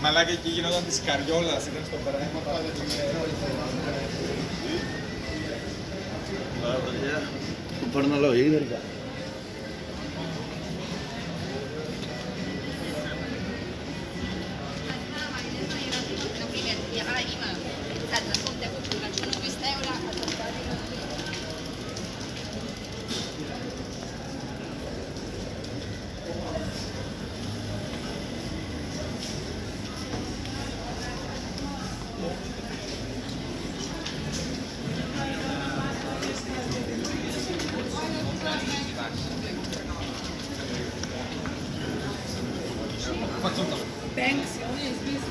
Μαλάκα εκεί γινόταν της Καριόλας, ήταν στο πράγμα. Που παίρνω λόγο, ίδρυκα. Thanks, only is this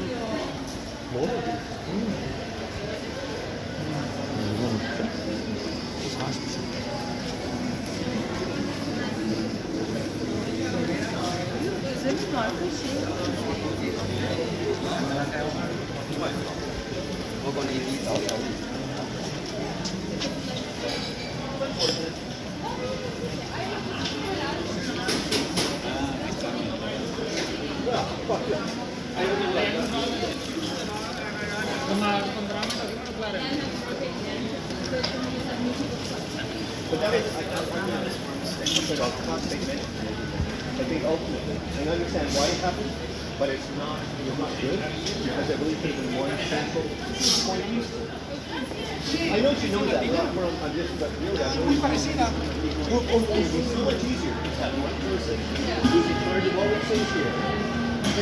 I think ultimately, I understand why it happened, but it's not good because it really taken one central point of view. I know you know that, but I'm just about to know that. It would be so much easier to have one person who's in charge of all the things here. I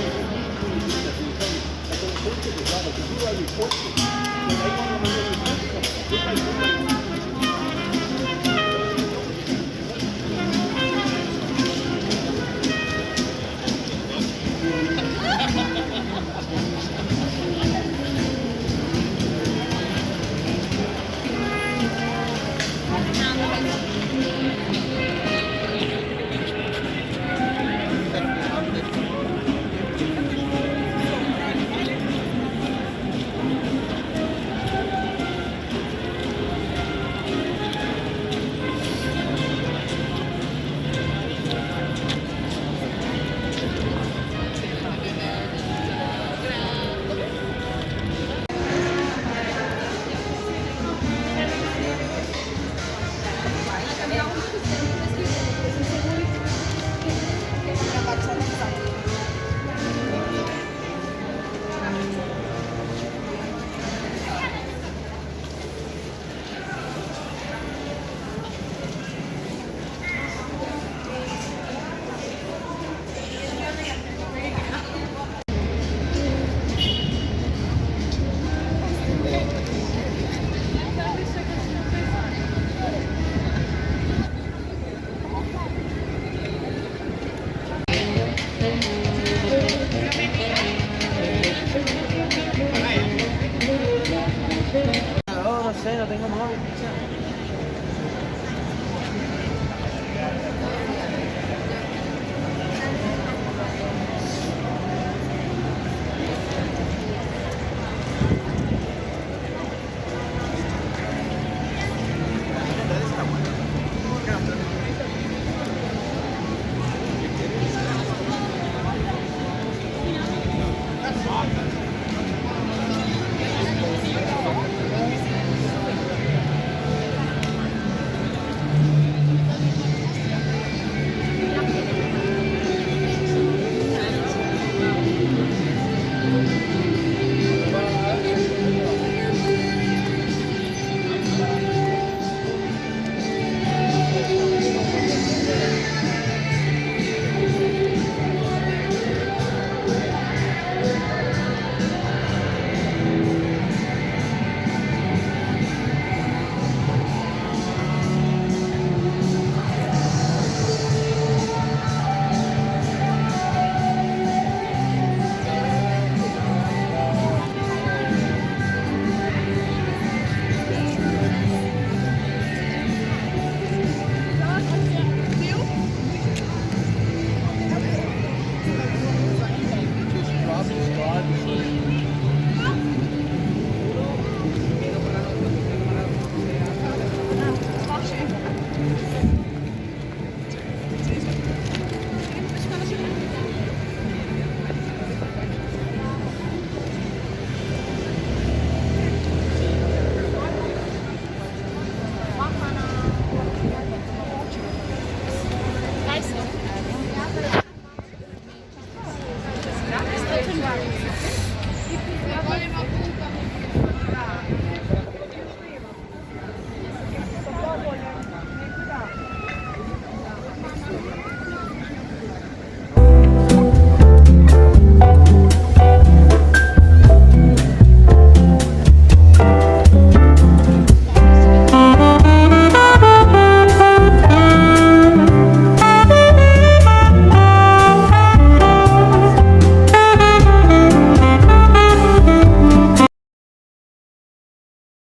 don't think it is that, because who do I report to? And I want to know No tengo móvil. God.